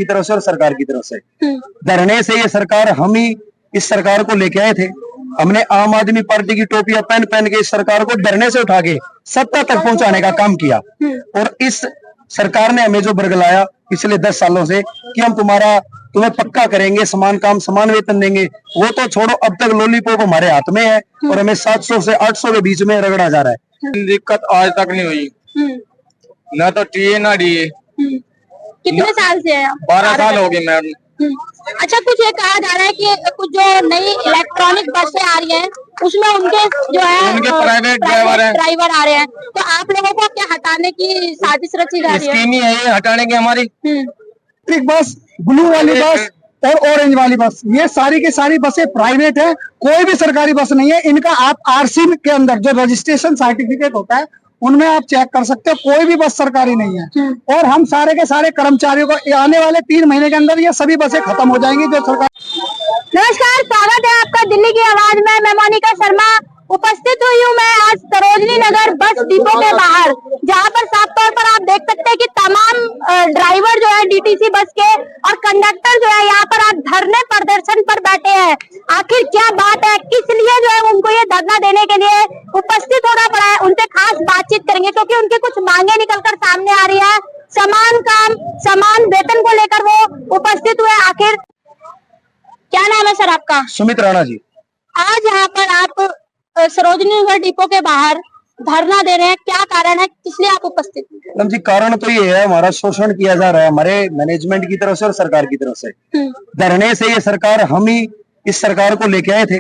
की तरफ से और सरकार की तरफ से। धरने से ये सरकार, हम ही इस सरकार को लेके आए थे। हमने आम आदमी पार्टी की टोपियां पहन पहन के इस सरकार को डरने से उठा के सत्ता तक पहुंचाने का काम किया। और इस सरकार ने हमें जो बरगलाया पिछले 10 सालों से कि हम तुम्हें पक्का करेंगे, समान काम समान वेतन देंगे, वो तो छोड़ो, अब तक लॉलीपॉप हमारे हाथ में है और हमें 700 से 800 के बीच में रगड़ा जा रहा है। दिक्कत आज तक नहीं हुई, ना तो टीए ना डीए। कितने साल से है? 12 साल हो गए मैडम। अच्छा, कुछ ये कहा जा रहा है कि कुछ जो नई इलेक्ट्रॉनिक बसें आ रही हैं उसमें उनके जो है उनके प्राइवेट ड्राइवर आ रहे हैं, तो आप लोगों को क्या हटाने की साजिश रची जा रही है? स्कीम ही है ये हटाने की हमारी। इलेक्ट्रिक बस, ब्लू वाली बस और ऑरेंज वाली बस, ये सारी की सारी बसें प्राइवेट है, कोई भी सरकारी बस नहीं है। इनका आप आरसी के अंदर जो रजिस्ट्रेशन सर्टिफिकेट होता है उनमें आप चेक कर सकते हो, कोई भी बस सरकारी नहीं है। और हम सारे के सारे कर्मचारियों को आने वाले 3 महीने के अंदर ये सभी बसें खत्म हो जाएंगी जो सरकार। नमस्कार, स्वागत है आपका दिल्ली की आवाज में। मैं मोनिका शर्मा उपस्थित हुई हूँ मैं आज सरोजनी नगर बस डिपो के बाहर, जहाँ पर साफ तौर पर आप देख सकते हैं कि तमाम ड्राइवर जो है डीटीसी बस के और कंडक्टर जो है यहाँ पर आज धरने प्रदर्शन पर बैठे हैं। आखिर क्या बात है, किस लिए जो है उनको ये धरना देने के लिए उपस्थित होना पड़ा है, उनसे खास बातचीत करेंगे क्योंकि उनकी कुछ मांगे निकलकर सामने आ रही है। समान काम समान वेतन को लेकर वो उपस्थित हुए। आखिर क्या नाम है सर आपका? सुमित राणा जी। आज यहाँ पर आप सरोजनी नगर डिपो के बाहर धरना दे रहे हैं, क्या कारण है, किस लिए आप उपस्थित? मैडम जी, कारण तो ये है, हमारा शोषण किया जा रहा है हमारे मैनेजमेंट की तरफ से और सरकार की तरफ से। धरने से ये सरकार, हम ही इस सरकार को लेके आए थे।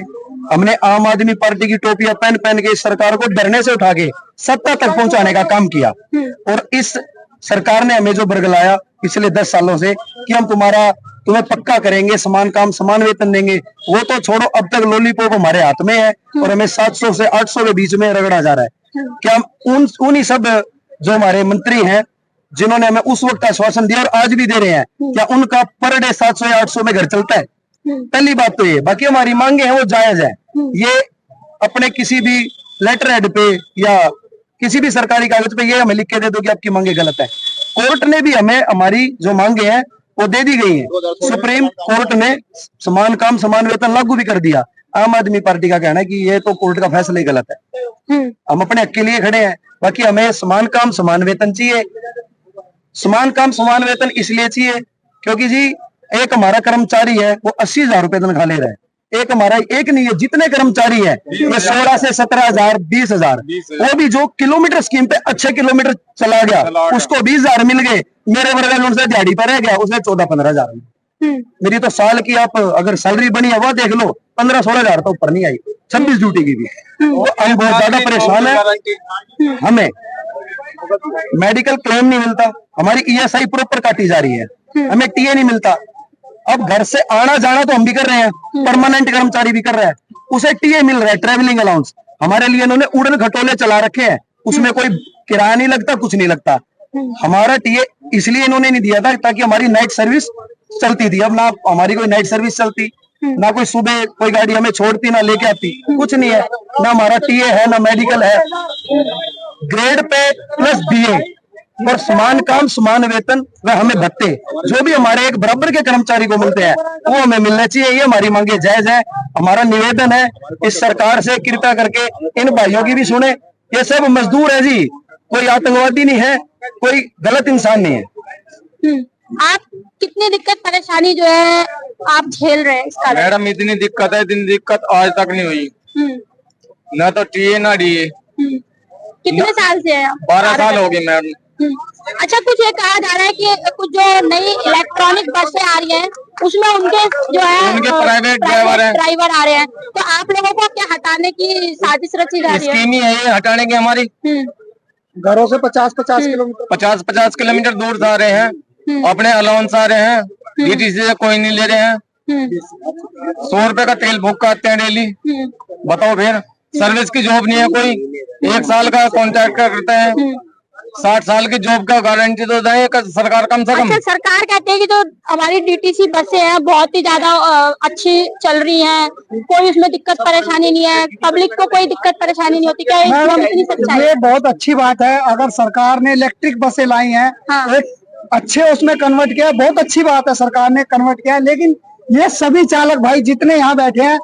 हमने आम आदमी पार्टी की टोपियां पहन पहन के इस सरकार को डरने से उठा के सत्ता तक पहुंचाने का काम किया। और इस सरकार ने हमें जो बरगलाया पिछले 10 सालों से कि हम तुम्हें पक्का करेंगे, समान काम समान वेतन देंगे, वो तो छोड़ो, अब तक लॉलीपॉप हमारे हाथ में है और हमें 700 से 800 के बीच में रगड़ा जा रहा है। क्या हम उन्हीं सब जो हमारे मंत्री हैं जिन्होंने हमें उस वक्त आश्वासन दिया और आज भी दे रहे हैं, क्या उनका पर डे 700 या 800 में घर चलता है? पहली बात तो ये। बाकी हमारी मांगे हैं वो जायज है। ये अपने किसी भी लेटर हेड पे या किसी भी सरकारी कागज पे ये हमें लिख के दे दो कि आपकी मांगे गलत है। कोर्ट ने भी हमें हमारी जो मांगे हैं वो दे दी गई है। सुप्रीम कोर्ट ने समान काम समान वेतन लागू भी कर दिया। आम आदमी पार्टी का कहना है कि ये तो कोर्ट का फैसला ही गलत है। हम अपने हक के लिए खड़े हैं। बाकी हमें समान काम समान वेतन चाहिए। समान काम समान वेतन इसलिए चाहिए क्योंकि जी एक हमारा कर्मचारी है वो 80,000 रुपए तनख्वाह ले रहा है। एक हमारा एक नहीं है, जितने कर्मचारी है ये 16 से 17,000 20,000, वो भी जो किलोमीटर स्कीम पे अच्छे किलोमीटर चला गया उसको 20,000 मिल गए। मेरे वर्ग उनसे दिहाड़ी पर रह गया, उसे 14-15,000। मेरी तो साल की आप अगर सैलरी बनी है वो देख लो, 15-16,000 तो ऊपर नहीं आई, 26 ड्यूटी की भी। हम बहुत ज्यादा परेशान है। हमें मेडिकल क्लेम नहीं मिलता, हमारी ईएसआई प्रॉपर काटी जा रही है, हमें टीए नहीं मिलता। अब घर से आना जाना तो हम भी कर रहे हैं, परमानेंट कर्मचारी भी कर रहा है, उसे टीए मिल रहा है, ट्रेवलिंग अलाउंस। हमारे लिए इन्होंने उड़न खटोले चला रखे हैं, उसमें कोई किराया नहीं लगता, कुछ नहीं लगता। हमारा टीए इसलिए इन्होंने नहीं दिया था ताकि हमारी नाइट सर्विस चलती थी। अब ना हमारी कोई नाइट सर्विस चलती, ना कोई सुबह कोई गाड़ी हमें छोड़ती ना लेके आती, कुछ नहीं है। ना हमारा टीए है ना मेडिकल है। ग्रेड पे प्लस बीए और समान काम समान वेतन व हमें भत्ते जो भी हमारे एक बराबर के कर्मचारी को मिलते हैं वो हमें मिलना चाहिए। ये हमारी मांगे जायज है। हमारा निवेदन है इस सरकार से, कृपया करके इन भाइयों की भी सुने। ये सब मजदूर है जी, कोई आतंकवादी नहीं है, कोई गलत इंसान नहीं है। आप कितनी दिक्कत परेशानी जो है आप झेल रहे हैं इसका? मैडम इतनी दिक्कत है, इतनी दिक्कत आज तक नहीं हुई, ना तो टीए ना डीए। कितने साल से है? 12 साल हो गए मैडम। अच्छा, कुछ ये कहा जा रहा है कि कुछ जो नई इलेक्ट्रॉनिक बसें आ रही हैं उसमें उनके जो है उनके प्राइवेट ड्राइवर आ रहे हैं, तो आप लोगों को क्या हटाने की साजिश रची जा रही है? स्कीम ही है ये हटाने की हमारी। घरों से 50-50 किलोमीटर 50-50 किलोमीटर दूर से आ रहे हैं, अपने अलाउंस आ रहे हैं, डीटीसी से कोई नहीं ले रहे हैं। 100 रुपए का तेल फूक आते हैं डेली। बताओ फिर, सर्विस की जॉब नहीं है, कोई 1 साल का कॉन्ट्रैक्ट करते हैं, 60 साल की जॉब का गारंटी तो दें सरकार कम से कम। अच्छा, सरकार कहती है कि जो हमारी डीटीसी बसें हैं बहुत ही ज्यादा अच्छी चल रही हैं, कोई उसमें दिक्कत परेशानी नहीं है, पब्लिक को कोई दिक्कत परेशानी नहीं होती। क्या ये बहुत अच्छी बात है। अगर सरकार ने इलेक्ट्रिक बसें लाई हैं, अच्छे उसमें कन्वर्ट किया, बहुत अच्छी बात है, सरकार ने कन्वर्ट किया। लेकिन ये सभी चालक भाई जितने यहाँ बैठे हैं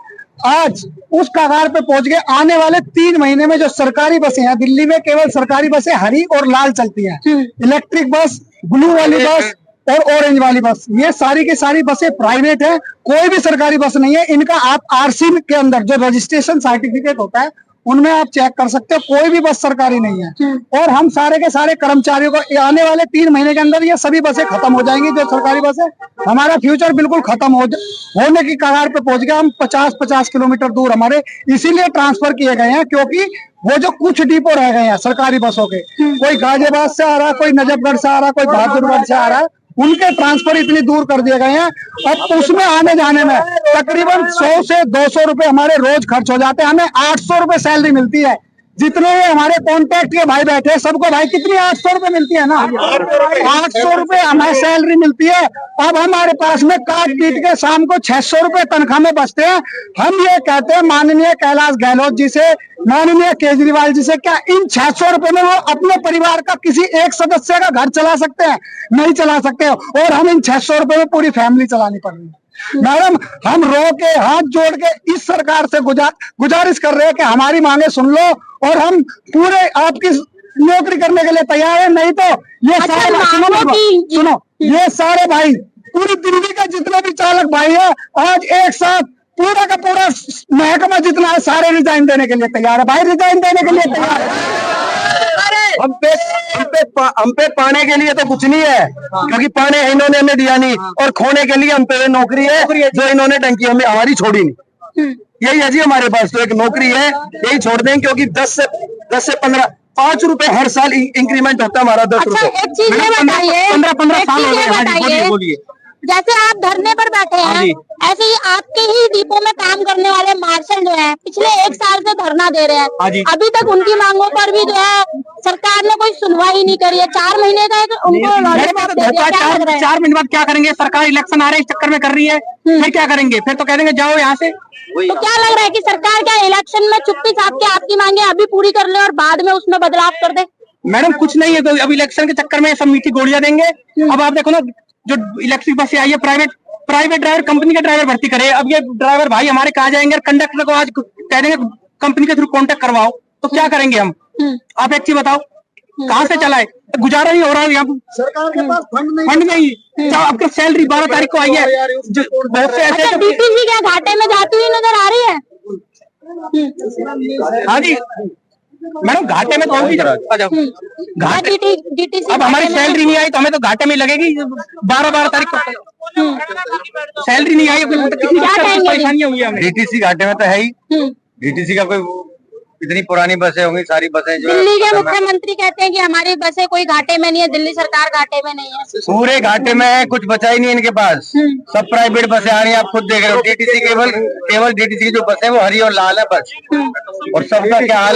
आज उस कगार पे पहुंच गए। आने वाले 3 महीने में जो सरकारी बसें हैं, दिल्ली में केवल सरकारी बसें हरी और लाल चलती हैं, इलेक्ट्रिक बस, ब्लू वाली बस और ऑरेंज वाली बस, ये सारी की सारी बसें प्राइवेट है, कोई भी सरकारी बस नहीं है। इनका आप आरसी के अंदर जो रजिस्ट्रेशन सर्टिफिकेट होता है उनमें आप चेक कर सकते हो, कोई भी बस सरकारी नहीं है। और हम सारे के सारे कर्मचारियों को आने वाले 3 महीने के अंदर ये सभी बसें खत्म हो जाएंगी जो सरकारी बस है। हमारा फ्यूचर बिल्कुल खत्म होने की कगार पे पहुंच गया। हम 50-50 किलोमीटर दूर हमारे इसीलिए ट्रांसफर किए गए हैं क्योंकि वो जो कुछ डिपो रह गए हैं सरकारी बसों के, कोई गाजियाबाद से आ रहा है, कोई नजफगढ़ से आ रहा है, कोई बहादुरगढ़ से आ रहा है, उनके ट्रांसफर इतनी दूर कर दिए गए हैं। अब उसमें आने जाने में तकरीबन 100 से 200 रुपए हमारे रोज खर्च हो जाते हैं। हमें 800 रुपए सैलरी मिलती है। जितने ये हमारे कॉन्ट्रैक्ट के भाई बैठे हैं सबको भाई कितनी 800 रुपए मिलती है ना, 800 रुपए हमें सैलरी मिलती है। अब हमारे पास में काट पीट के शाम को 600 रुपए तनख्वाह में बचते हैं। हम ये कहते हैं माननीय कैलाश गहलोत जी से, माननीय केजरीवाल जी से, क्या इन 600 रुपए में वो अपने परिवार का किसी एक सदस्य का घर चला सकते हैं? नहीं चला सकते। और हम इन 600 रुपए में पूरी फैमिली चलानी पड़ रही है। मैडम हम रो के हाथ जोड़ के इस सरकार से गुजारिश कर रहे हैं कि हमारी मांगे सुन लो और हम पूरे आपकी नौकरी करने के लिए तैयार है। नहीं तो ये सारे सुनो ये सारे भाई पूरी दिल्ली का जितने भी चालक भाई है आज एक साथ पूरा का पूरा महकमा जितना है सारे रिजाइन देने के लिए तैयार है भाई, रिजाइन देने के लिए तैयार है। हम पे पाने के लिए तो कुछ नहीं है क्योंकि पाने इन्होंने हमें दिया नहीं, और खोने के लिए हम पे नौकरी है जो इन्होंने टंकी हमें हमारी छोड़ी नहीं। यही है जी हमारे पास तो एक नौकरी है, यही छोड़ देंगे क्योंकि 10 से 15 5 रुपए हर साल इंक्रीमेंट होता है हमारा 10 अच्छा, रुपए। एक चीज ये बताइए, 15 साल हो गए। बताइए, बोलिए। जैसे आप धरने पर बैठे हैं ऐसे ही आपके ही डिपो में काम करने वाले मार्शल जो है पिछले 1 साल से धरना दे रहे हैं, अभी तक उनकी मांगों पर भी जो है सरकार ने कोई सुनवाई नहीं करी है। 4 महीने का उनको लॉलीपॉप दे दिया। क्या लग रहा है? 4 महीने बाद क्या करेंगे? सरकार इलेक्शन आ रहे हैं इस चक्कर में कर रही है, फिर क्या करेंगे? फिर तो कह देंगे जाओ यहाँ से। तो क्या लग रहा है कि सरकार क्या इलेक्शन में चुप्पी साध के आपकी मांगे अभी पूरी कर ले और बाद में उसमें बदलाव कर दे? मैडम कुछ नहीं है, तो अब इलेक्शन के चक्कर में सब मीठी गोलियां देंगे। अब आप देखो ना जो इलेक्ट्रिक बसें आई है प्राइवेट ड्राइवर कंपनी के ड्राइवर भर्ती करे। अब ये ड्राइवर भाई हमारे कहा जाएंगे, कंडक्टर को आज कह देंगे कंपनी के थ्रू कांटेक्ट करवाओ, तो क्या करेंगे हम? आप एक चीज बताओ, कहाँ से चलाए? गुजारा ही हो रहा है यहाँ सरकार के पास फंड नहीं। आपकी सैलरी 12 तारीख को आई है, बहुत से ऐसे अच्छा, डीटीसी क्या घाटे में जाती हुई नजर आ रही है? हाँ जी मैडम घाटे में तो होगी। घाटे डीटीसी अब हमारी सैलरी नहीं आई तो हमें तो घाटे में लगेगी। 12 तारीख को सैलरी नहीं आई, कितनी परेशानियां हुई हमें। डीटीसी घाटे में तो है ही। डीटीसी का कोई इतनी पुरानी बसें होंगी, सारी बसें जो दिल्ली के मुख्यमंत्री कहते हैं कि हमारी बसें कोई घाटे में नहीं है, दिल्ली सरकार घाटे में नहीं है। पूरे घाटे में है, कुछ बचा ही नहीं इनके पास। सब प्राइवेट बसें आ रही हैं, आप खुद देख रहे हो। डीटीसी केवल डीटीसी की जो बसें वो हरी और लाल है बस, और सबका क्या हाल